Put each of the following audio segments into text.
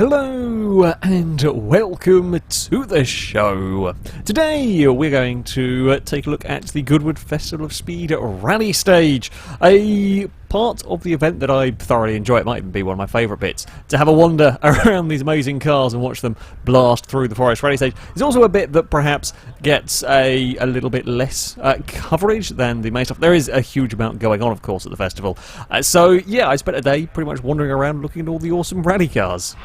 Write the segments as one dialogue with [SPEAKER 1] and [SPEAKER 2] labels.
[SPEAKER 1] Hello and welcome to the show. Today we're going to take a look at the Goodwood Festival of Speed rally stage, a part of the event that I thoroughly enjoy. It might even be one of my favourite bits, to have a wander around these amazing cars and watch them blast through the Forest Rally stage. It's also a bit that perhaps gets a little bit less coverage than the main stuff. There is a huge amount going on, of course, at the festival. So yeah, I spent a day pretty much wandering around looking at all the awesome rally cars.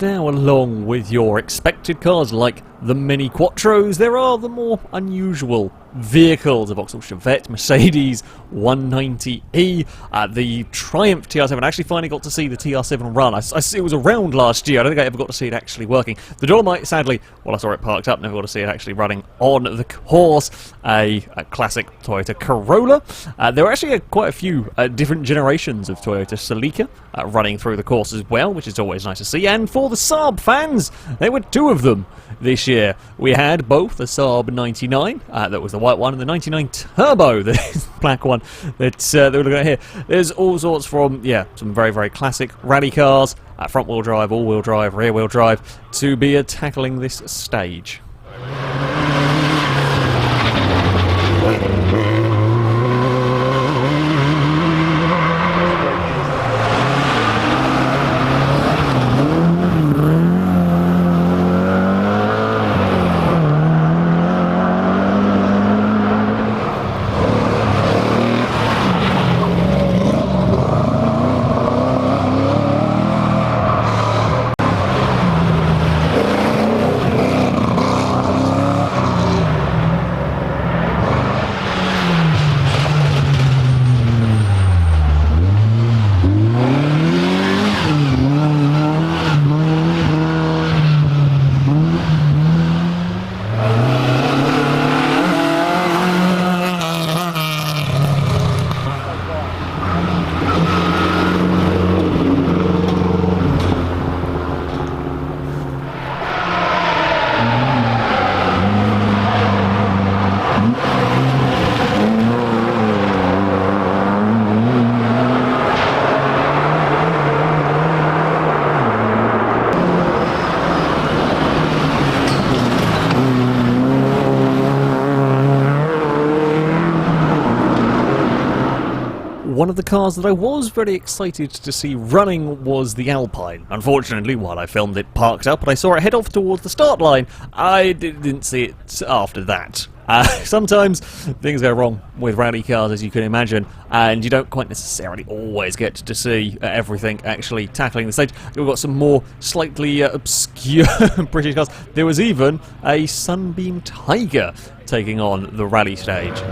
[SPEAKER 1] Now, along with your expected cars like the Mini Quattros, there are the more unusual vehicles: the Vauxhall Chevette, Mercedes 190E, the Triumph TR7. I actually finally got to see the TR7 run. It was around last year. I don't think I ever got to see it actually working. The Dolomite, sadly, well, I saw it parked up, never got to see it actually running on the course. A classic Toyota Corolla. There were actually quite a few different generations of Toyota Celica running through the course as well, which is always nice to see. And for the Saab fans, there were two of them this year. We had both the Saab 99, that was the white one, and the 99 Turbo, the black one that we're looking at here. There's all sorts from, yeah, some very, very classic rally cars, front-wheel drive, all-wheel drive, rear-wheel drive, to be tackling this stage. One of the cars that I was very excited to see running was the Alpine. Unfortunately, while I filmed it parked up and I saw it head off towards the start line, I didn't see it after that. Sometimes things go wrong with rally cars, as you can imagine, and you don't quite necessarily always get to see everything actually tackling the stage. We've got some more slightly obscure British cars. There was even a Sunbeam Tiger taking on the rally stage.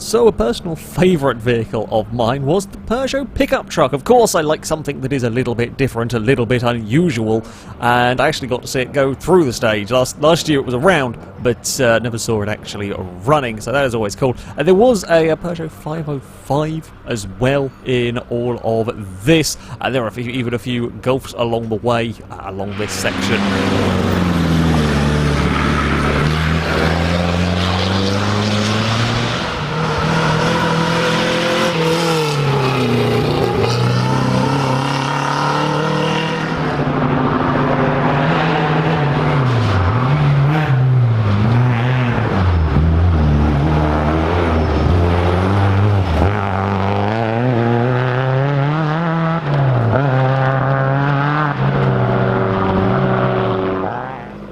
[SPEAKER 1] So a personal favourite vehicle of mine was the Peugeot pickup truck. Of course, I like something that is a little bit different, a little bit unusual, and I actually got to see it go through the stage. Last year it was around, but never saw it actually running, so that is always cool. And there was a Peugeot 505 as well in all of this, and there are even a few Golfs along the way, along this section.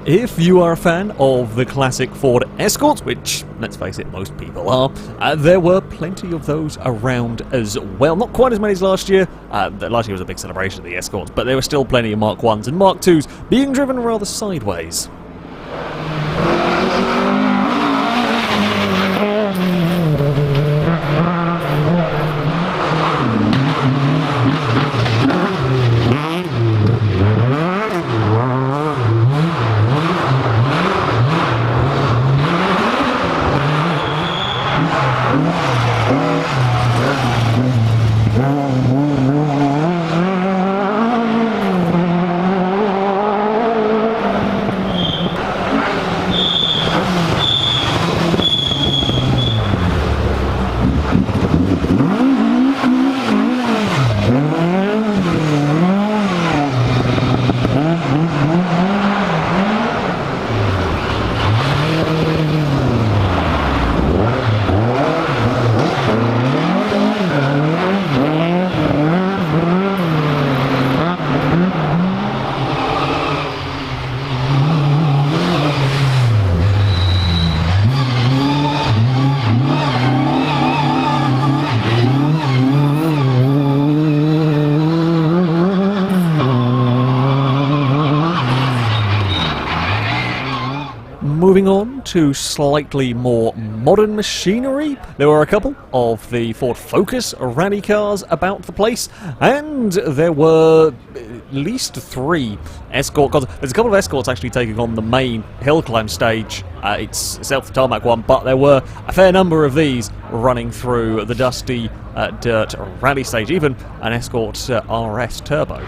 [SPEAKER 1] If you are a fan of the classic Ford Escort, which, let's face it, most people are, there were plenty of those around as well. Not quite as many as last year. Last year was a big celebration of the Escorts, but there were still plenty of Mark 1s and Mark 2s being driven rather sideways. Moving on to slightly more modern machinery, there were a couple of the Ford Focus rally cars about the place, and there were at least 3 Escort cars. There's a couple of Escorts actually taking on the main hill climb stage. It's itself the tarmac one, but there were a fair number of these running through the dusty dirt rally stage, even an Escort RS Turbo.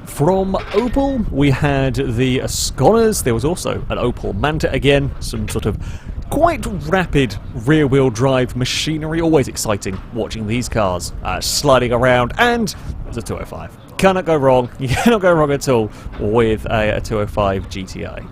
[SPEAKER 1] From Opel, we had the Asconas. There was also an Opel Manta again, some sort of quite rapid rear-wheel drive machinery. Always exciting watching these cars sliding around, and it's a 205. Cannot go wrong. You cannot go wrong at all with a 205 GTI.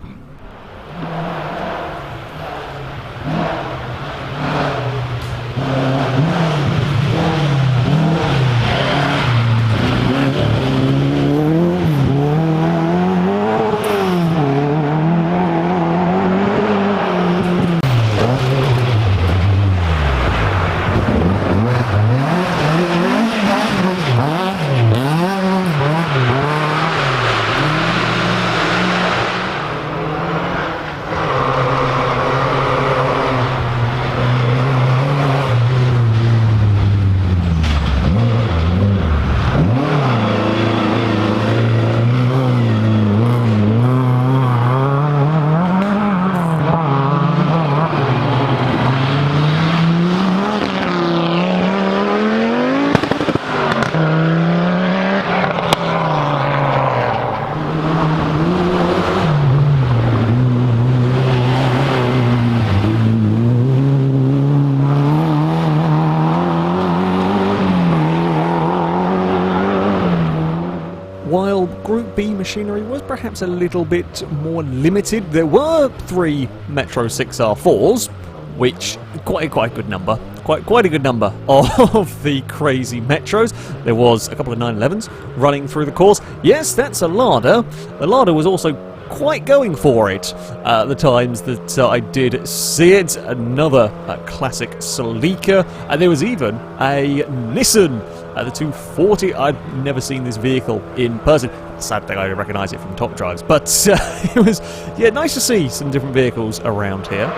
[SPEAKER 1] machinery was perhaps a little bit more limited. There were 3 Metro 6R4s, which quite a good number. Quite a good number of the crazy Metros. There was a couple of 911s running through the course. Yes, that's a Lada. The Lada was also quite going for it the times that I did see it. Another classic Celica, and there was even a Nissan, the 240. I'd never seen this vehicle in person. Sad thing, I don't recognise it from Top Drives, but it was nice to see some different vehicles around here.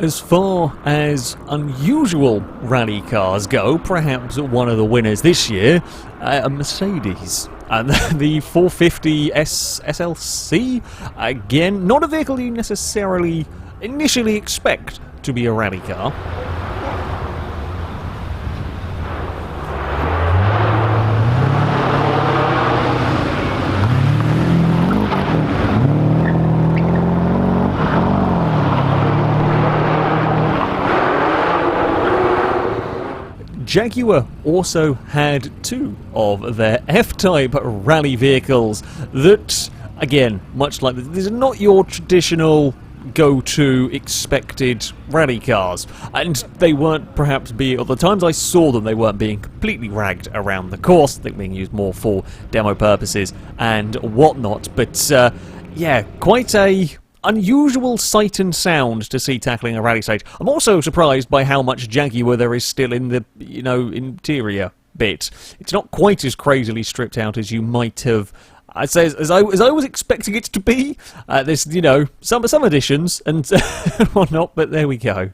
[SPEAKER 1] As far as unusual rally cars go, perhaps one of the winners this year, a Mercedes. The 450 SLC, again, not a vehicle you necessarily initially expect to be a rally car. Jaguar also had 2 of their F-Type rally vehicles that, again, much like these are not your traditional go-to expected rally cars, and they weren't perhaps or the times I saw them, they weren't being completely ragged around the course. They're being used more for demo purposes and whatnot, but yeah, quite a unusual sight and sound to see tackling a rally stage. I'm also surprised by how much Jaguar there is still in the, interior bit. It's not quite as crazily stripped out as you might have, I'd say, as I was expecting it to be. There's, some additions and whatnot, but there we go.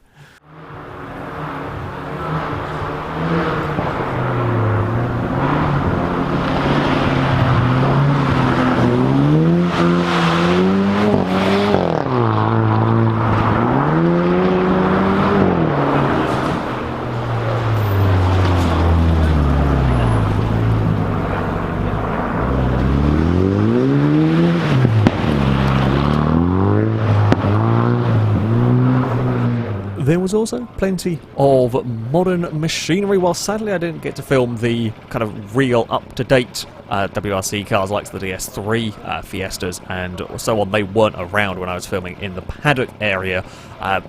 [SPEAKER 1] There was also plenty of modern machinery, while sadly I didn't get to film the kind of real up-to-date WRC cars like the DS3, Fiestas and so on. They weren't around when I was filming in the paddock area.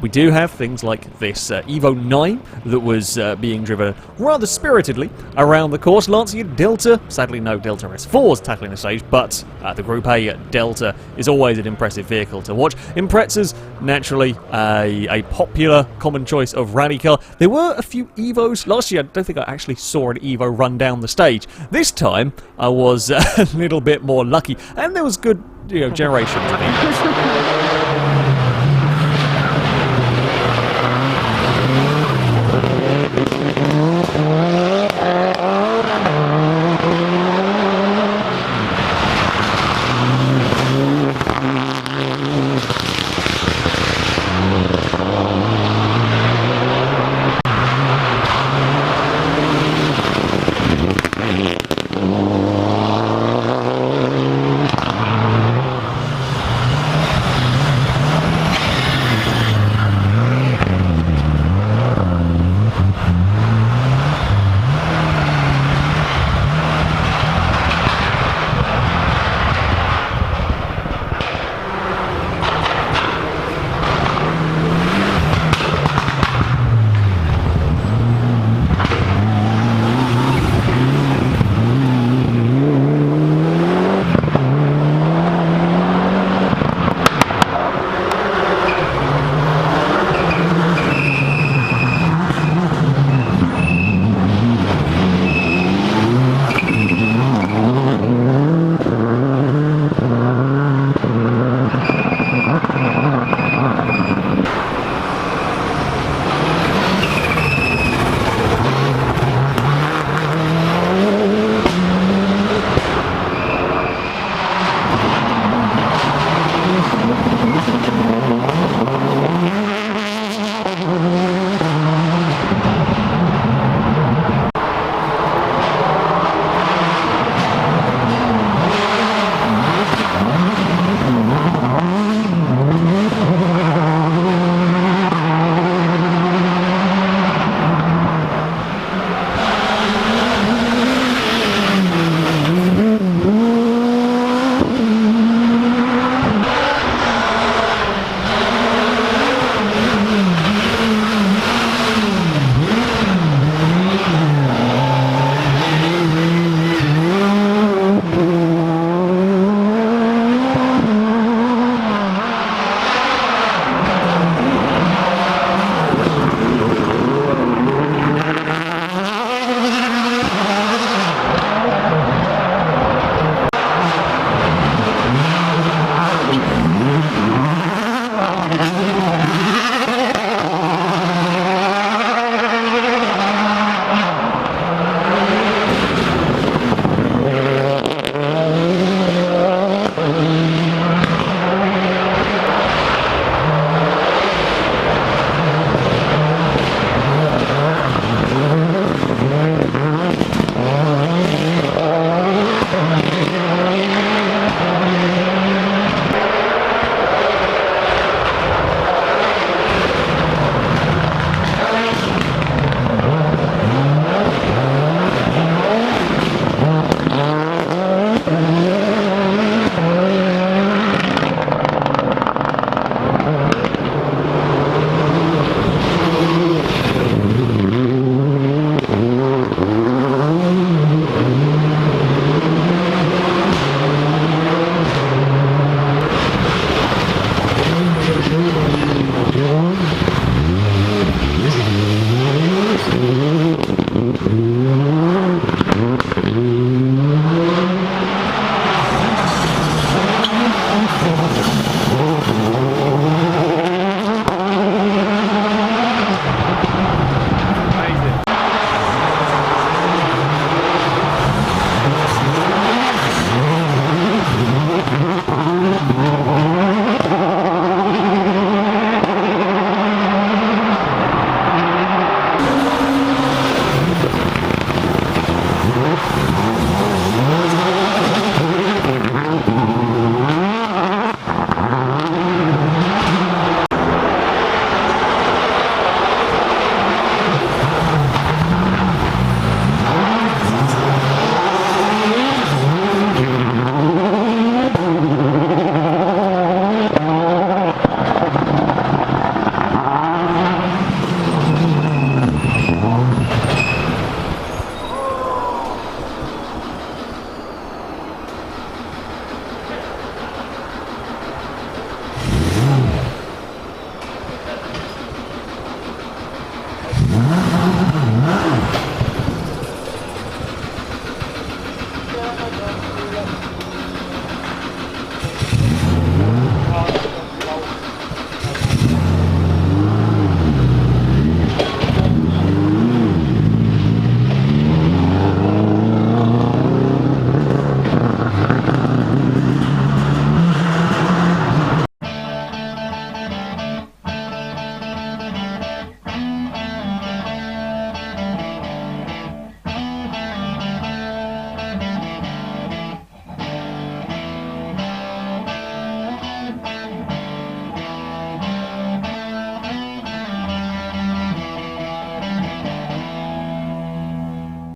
[SPEAKER 1] We do have things like this Evo 9 that was being driven rather spiritedly around the course. Lancia Delta, sadly no Delta S4s tackling the stage, but the Group A Delta is always an impressive vehicle to watch. Impreza's naturally a popular common choice of rally car. There were a few Evos. Last year I don't think I actually saw an Evo run down the stage. This time I was a little bit more lucky, and there was good generation to me.